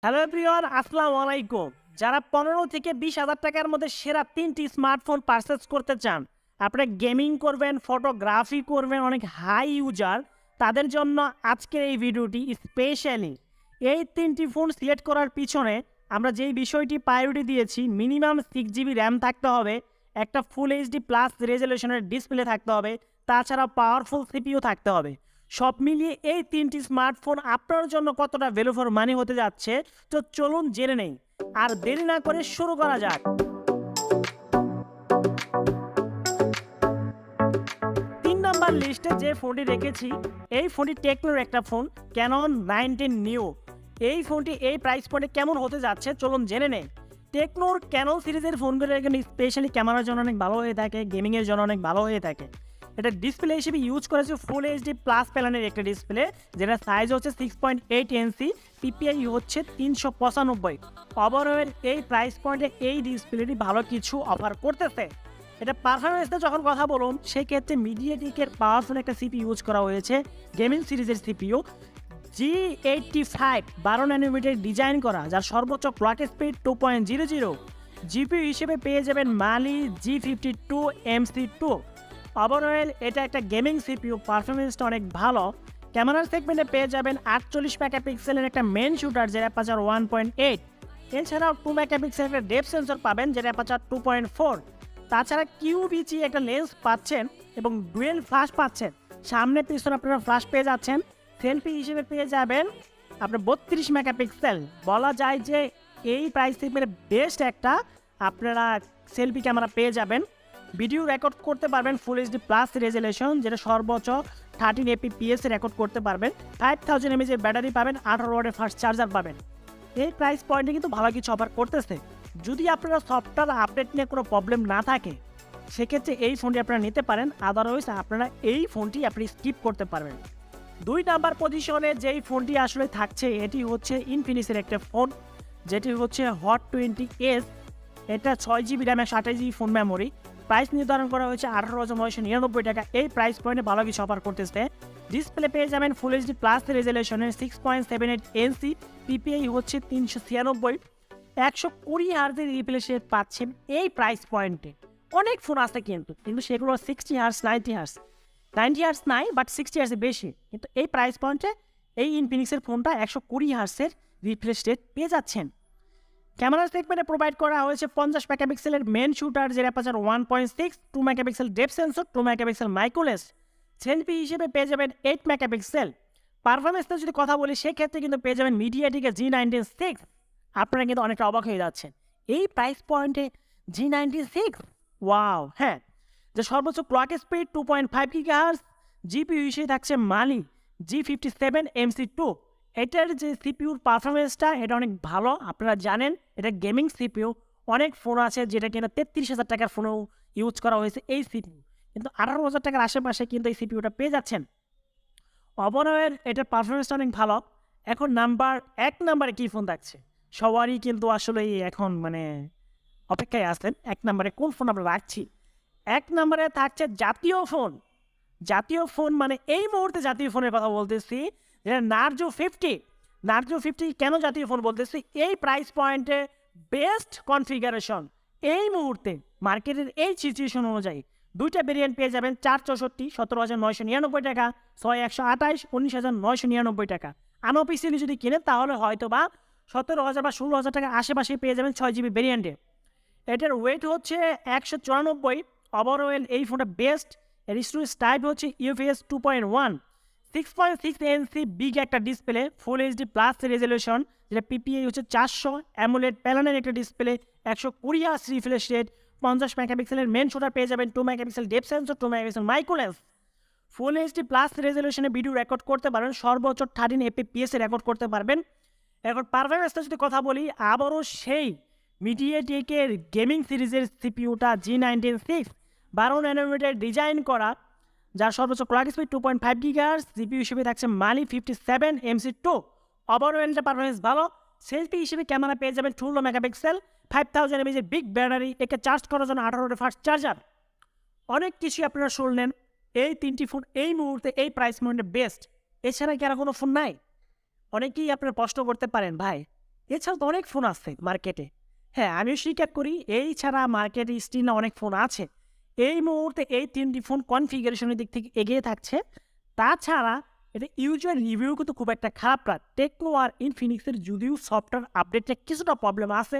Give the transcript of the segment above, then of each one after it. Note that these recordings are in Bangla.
হ্যালো এভরিওয়ান, আসসালামু আলাইকুম। যারা 15 থেকে 20,000 টাকার মধ্যে সেরা 3টি স্মার্টফোন পারচেজ করতে চান, আপনারা গেমিং করবেন, ফটোগ্রাফি করবেন, অনেক হাই ইউজার, তাদের জন্য আজকের এই ভিডিওটি স্পেশালি। এই 3টি ফোন সিলেক্ট করার পিছনে আমরা যেই বিষয়টি প্রায়োরিটি দিয়েছি, মিনিমাম 6 GB র্যাম থাকতে হবে, একটা ফুল এইচডি প্লাস রেজলিউশনের ডিসপ্লে থাকতে হবে, তাছাড়া পাওয়ারফুল সিপিইউ থাকতে হবে। সব মিলিয়ে এই 3টি স্মার্টফোন আপনার জন্য কতটা ভ্যালু ফর মানি হতে যাচ্ছে, তো চলুন জেনে নেই। আর দেরি না করে শুরু করা যাক। 3 নম্বর লিস্টে যে ফোনটি রেখেছি, এই ফোনটি টেকনোর একটা ফোন, ক্যানন 19 নিউ। এই ফোনটি এই প্রাইস পয়েন্টে কেমন হতে যাচ্ছে চলুন জেনে নেই। টেকনোর ক্যানন সিরিজের ফোনগুলো এখানে স্পেশালি ক্যামেরার জন্য অনেক ভালো হয়ে থাকে, গেমিংয়ের জন্য অনেক ভালো হয়ে থাকে। এটা ডিসপ্লে হিসেবে ইউজ করেছে ফুল এইচডি প্লাস প্যানেলের একটা ডিসপ্লে, যেটা সাইজ হচ্ছে 6.8 ইঞ্চি, পিপিআই হচ্ছে 395। ওভারঅল এই প্রাইস পয়েন্টে এই ডিসপ্লেটি ভালো কিছু অফার করতেছে। এটা পারফরমেন্সে যখন কথা বলুন, সেই ক্ষেত্রে মিডিয়াটেকের পাওয়ারফুল একটা সিপি ইউজ করা হয়েছে, গেমিং সিরিজের সিপিইউ G85 12 nm ডিজাইন করা, যার সর্বোচ্চ ক্লক স্পিড 2.00। জিপিইউ হিসেবে পেয়ে যাবেন মালি G52 MC2। ওভারঅল এটা একটা গেমিং সিপিইউ, পারফরমেন্সটা অনেক ভালো। ক্যামেরার সেগমেন্টে পেয়ে যাবেন 48 মেগাপিক্সেলের একটা মেন শুটার, যেটা অ্যাপারচার 1.8। এছাড়াও 2 মেগাপিক্সেলের একটা ডেপথ সেন্সর পাবেন, যেটা অ্যাপারচার 2.4। তাছাড়া কিউবিজি একটা লেন্স পাচ্ছেন এবং ডুয়েল ফ্ল্যাশ পাচ্ছেন, সামনে পিছনে আপনারা ফ্ল্যাশ পেয়ে যাচ্ছেন। সেলফি হিসেবে পেয়ে যাবেন আপনার 32 মেগাপিক্সেল। বলা যায় যে এই প্রাইস সেগমেন্টে বেস্ট একটা আপনারা সেলফি ক্যামেরা পেয়ে যাবেন। ভিডিও রেকর্ড করতে পারবেন ফুল এইচডি প্লাস রেজলিউশন, যেটা সর্বোচ্চ 13 APS রেকর্ড করতে পারবেন। 5000 mAh এর ব্যাটারি পাবেন, 18 ওয়াটের ফাস্ট চার্জার পাবেন। এই প্রাইস পয়েন্টে কিন্তু ভালো কিছু অফার করতেছে। যদি আপনারা সফটওয়্যার আপডেট নিয়ে কোনো প্রবলেম না থাকে, সেক্ষেত্রে এই ফোনটি আপনারা নিতে পারেন, আদারওয়াইজ আপনারা এই ফোনটি আপনি স্কিপ করতে পারবেন। 2 নাম্বার পজিশনে যেই ফোনটি আসলে থাকছে, এটি হচ্ছে ইনফিনিক্সের একটা ফোন, যেটি হচ্ছে হট 20S। এটা 6 GB RAM, 128 GB phone memory. Price নির্ধারণ করা হয়েছে 18,999 টাকা। এই প্রাইস পয়েন্টে ভালো কিছু অফার করতেছে। ডিসপ্লে পেয়ে যাবেন ফুল এইচডি প্লাস রেজলিউশনের 6.78 ইঞ্চি, পিপিআই হচ্ছে 396। 120 হার্জের রিপ্লেস রেট পাচ্ছেন এই প্রাইস পয়েন্টে। অনেক ফোন আছে কিন্তু সেগুলো 60 হার্জ, 90 হার্জ। 90 হার্জ নাই, বাট 60 হার্জে বেশি। কিন্তু এই প্রাইস পয়েন্টে এই ইনফিনিক্সের ফোনটা 120 হার্জের রিফ্রেশ রেট পেয়ে যাচ্ছেন। ক্যামেরার সেগমেন্টে প্রোভাইড করা হয়েছে 50 মেগাপিক্সেলের মেন শুটার, যেটা aperture 1.6, 2 megapixel depth sensor, 2 megapixel microlens. Selfie হিসেবে পেয়ে যাবেন 8 মেগাপিক্সেল। পারফরমেন্সটা যদি কথা বলি, সেক্ষেত্রে কিন্তু পেয়ে যাবেন মিডিয়াটেকের G96। আপনারা কিন্তু অনেকটা অবাক হয়ে যাচ্ছেন এই প্রাইস পয়েন্টে G96। ওয়াও, হ্যাঁ। যে সর্বোচ্চ ক্লক স্পিড 2.5 GHz, জিপিইউ হিসেবে থাকছে মালি G57 MC2। এটার যে সিপিইউর পারফরমেন্সটা, এটা অনেক ভালো। আপনারা জানেন এটা গেমিং সিপিইউ। অনেক ফোন আছে যেটা কিনা 33,000 টাকার ফোনেও ইউজ করা হয়েছে এই সিপিইউ, কিন্তু 18,000 টাকার আশেপাশে কিন্তু এই সিপিইউটা পেয়ে যাচ্ছেন। ওভারঅল এটার পারফরমেন্সটা অনেক ভালো। এখন এক নাম্বারে কী ফোন থাকছে, সবারই কিন্তু আসলে এখন অপেক্ষায় আছেন এক নাম্বারে কোন ফোন আমরা রাখছি। 1 নাম্বারে থাকছে জাতীয় ফোন। জাতীয় ফোন এই মুহূর্তে জাতীয় ফোনের কথা বলতেছি, যেটা নার্জো 50। নার্জো 50 কেন জাতীয় ফোন বলতেছি, এই প্রাইস পয়েন্টে বেস্ট কনফিগারেশন এই মুহূর্তে মার্কেটের এই সিচুয়েশন অনুযায়ী। 2টা ভেরিয়েন্ট পেয়ে যাবেন, 464 17,999 টাকা, 6128 19,999 টাকা। আনঅফিসিয়ালি যদি কিনেন তাহলে হয়তো বা 17,000 বা 16,000 টাকা আশেপাশে পেয়ে যাবেন 6 GB ভেরিয়েন্টে। এটার ওয়েট হচ্ছে 194। ওভারঅল এই ফোনটা বেস্ট। এর স্টোরেজ টাইপ হচ্ছে UFS 2.1, 6.6 ইঞ্চি বিগ একটা ডিসপ্লে, ফুল এইচডি প্লাস রেজলিউশন, যেটা পিপিআই হচ্ছে 400, অ্যামোলেড প্যানেলের একটা ডিসপ্লে, 120 হার্জ রিফ্রেশ রেট, 50 মেগাপিক্সেলের মেন শুটার পেয়ে যাবেন, 2 megapixel depth sensor, 2 megapixel microlens. Full HD plus রেজলিউশনে ভিডিও রেকর্ড করতে পারবেন, সর্বোচ্চ 13 APS রেকর্ড করতে পারবেন। এখন পারফরমেন্সটা যদি কথা বলি, আবারও সেই মিডিয়াটেকের গেমিং সিরিজের সিপিইউটা G96 12 nm ডিজাইন করা, যার সর্বোচ্চ ক্লক স্পিড 2.5 GHz, জিপিইউ হিসেবে থাকছে মালি 57 MC2। ওভারঅলটা পারফরমেন্স ভালো। সেলফি হিসেবে ক্যামেরা পেয়ে যাবেন 12 মেগাপিক্সেল, 5000 mAh বিগ ব্যাটারি, একে চার্জ করার জন্য 18 ওয়াটের ফাস্ট চার্জার। অনেক কিছুই আপনারা শুনলেন। এই 3টি ফোন এই মুহূর্তে এই প্রাইস পয়েন্টে বেস্ট। এছাড়া কি আর কোনো ফোন নাই? অনেকেই আপনারা প্রশ্ন করতে পারেন, ভাই এছাড়া তো অনেক ফোন আছে মার্কেটে। হ্যাঁ, আমিও স্বীকার করি এই ছাড়া মার্কেটে স্টিল অনেক ফোন আছে। এই মুহূর্তে এই ৩ টি ফোন কনফিগারেশনের দিক থেকে এগিয়ে থাকছে। তাছাড়া এটা ইউজার রিভিউ কিন্তু খুব একটা খারাপ না। টেকনো আর ইনফিনিক্সের যদিও সফটওয়্যার আপডেটে কিছুটা প্রবলেম আছে,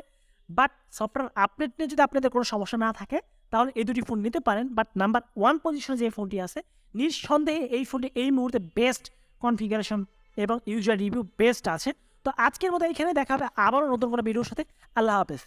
বাট সফটওয়্যার আপডেট নিয়ে যদি আপনাদের কোনো সমস্যা না থাকে তাহলে এই দুটি ফোন নিতে পারেন। বাট নাম্বার 1 পজিশনে যে ফোনটি আছে নিঃসন্দেহে এই ফোনটি এই মুহূর্তে বেস্ট কনফিগারেশন এবং ইউজার রিভিউ বেস্ট আছে। তো আজকের মতো এখানে দেখা হবে আবারও নতুন কোনো ভিডিওর সাথে। আল্লাহ হাফেজ।